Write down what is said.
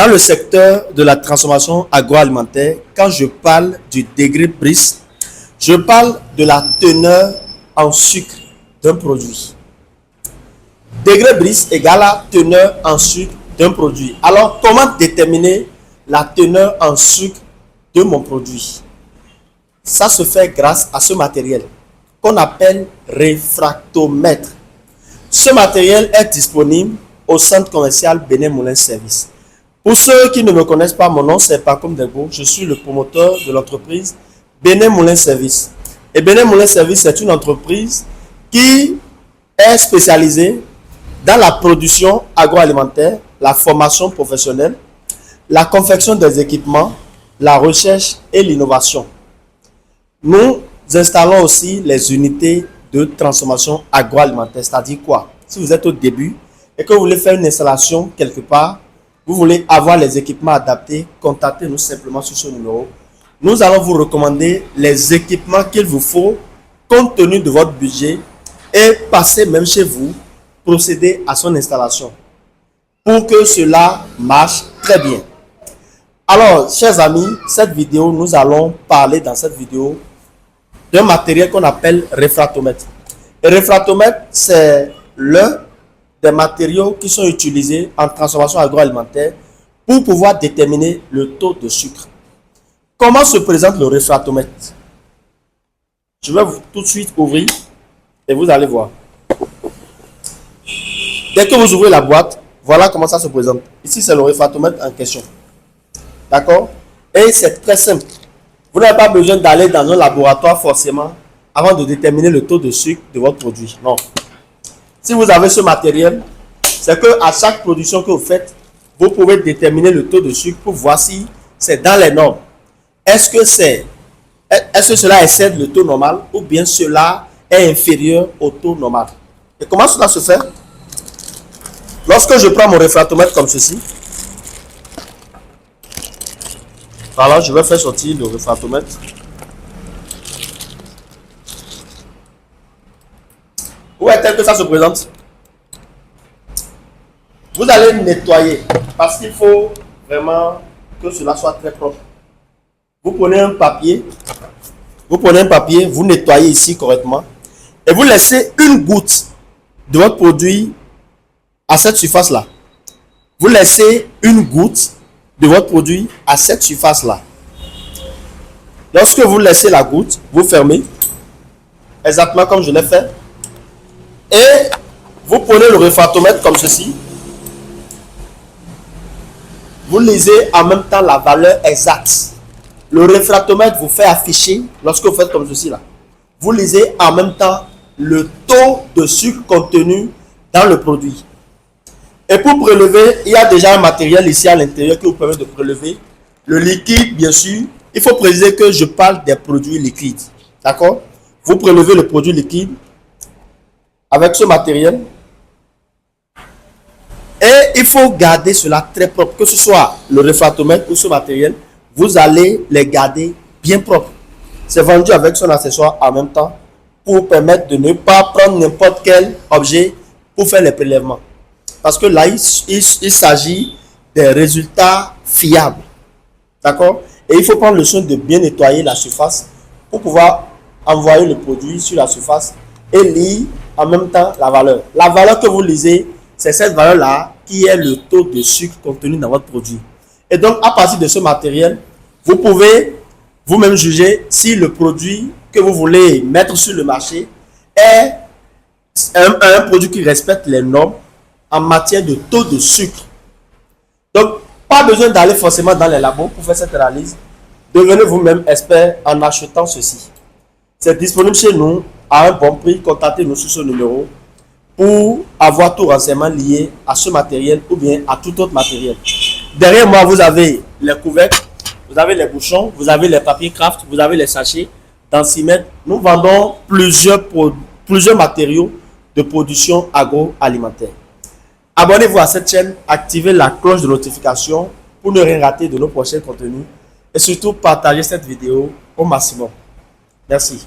Dans le secteur de la transformation agroalimentaire, quand je parle du degré Brice, je parle de la teneur en sucre d'un produit. Degré Brice égale la teneur en sucre d'un produit. Alors, comment déterminer la teneur en sucre de mon produit? Ça se fait grâce à ce matériel qu'on appelle réfractomètre. Ce matériel est disponible au centre commercial Benin Moulin Service. Pour ceux qui ne me connaissent pas, mon nom c'est Pacom Degbo. Je suis le promoteur de l'entreprise Benin Moulin Service. Et Benin Moulin Service, c'est une entreprise qui est spécialisée dans la production agroalimentaire, la formation professionnelle, la confection des équipements, la recherche et l'innovation. Nous installons aussi les unités de transformation agroalimentaire. C'est-à-dire quoi? Si vous êtes au début et que vous voulez faire une installation quelque part, vous voulez avoir les équipements adaptés, contactez-nous simplement sur ce numéro. Nous allons vous recommander les équipements qu'il vous faut compte tenu de votre budget et passer même chez vous, procéder à son installation pour que cela marche très bien. Alors, chers amis, cette vidéo, nous allons parler dans cette vidéo d'un matériel qu'on appelle réfractomètre. Le réfractomètre, c'est l'un des matériaux qui sont utilisés en transformation agroalimentaire pour pouvoir déterminer le taux de sucre. Comment se présente le réfractomètre? Je vais tout de suite ouvrir et vous allez voir. Dès que vous ouvrez la boîte, voilà comment ça se présente. Ici, c'est le réfractomètre en question. D'accord? Et c'est très simple. Vous n'avez pas besoin d'aller dans un laboratoire forcément avant de déterminer le taux de sucre de votre produit. Non. Si vous avez ce matériel, c'est que à chaque production que vous faites, vous pouvez déterminer le taux de sucre pour voir si c'est dans les normes. Est-ce que cela excède le taux normal ou bien cela est inférieur au taux normal? Et comment cela se fait? Lorsque je prends mon réfractomètre comme ceci, voilà, je vais faire sortir le réfractomètre. Où est-elle que ça se présente? Vous allez nettoyer parce qu'il faut vraiment que cela soit très propre. Vous prenez un papier, vous nettoyez ici correctement et vous laissez une goutte de votre produit à cette surface-là. Vous laissez une goutte de votre produit à cette surface-là. Lorsque vous laissez la goutte, vous fermez, exactement comme je l'ai fait. Et vous prenez le réfractomètre comme ceci. Vous lisez en même temps la valeur exacte. Le réfractomètre vous fait afficher, lorsque vous faites comme ceci là, vous lisez en même temps le taux de sucre contenu dans le produit. Et pour prélever, il y a déjà un matériel ici à l'intérieur qui vous permet de prélever. Le liquide, bien sûr, il faut préciser que je parle des produits liquides. D'accord? Vous prélevez le produit liquide avec ce matériel. Et il faut garder cela très propre, que ce soit le réfractomètre ou ce matériel, vous allez les garder bien propres. C'est vendu avec son accessoire en même temps pour permettre de ne pas prendre n'importe quel objet pour faire les prélèvements. Parce que là, il s'agit des résultats fiables. D'accord? Et il faut prendre le soin de bien nettoyer la surface pour pouvoir envoyer le produit sur la surface et lire en même temps la valeur. La valeur que vous lisez, c'est cette valeur-là qui est le taux de sucre contenu dans votre produit. Et donc, à partir de ce matériel, vous pouvez vous-même juger si le produit que vous voulez mettre sur le marché est un produit qui respecte les normes en matière de taux de sucre. Donc, pas besoin d'aller forcément dans les labos pour faire cette analyse. Devenez vous-même expert en achetant ceci. C'est disponible chez nous à un bon prix. Contactez-nous sur ce numéro pour avoir tout renseignement lié à ce matériel ou bien à tout autre matériel. Derrière moi, vous avez les couvercles, vous avez les bouchons, vous avez les papiers craft, vous avez les sachets densimètre. Nous vendons plusieurs matériaux de production agroalimentaire. Abonnez-vous à cette chaîne, activez la cloche de notification pour ne rien rater de nos prochains contenus et surtout partagez cette vidéo au maximum. Merci.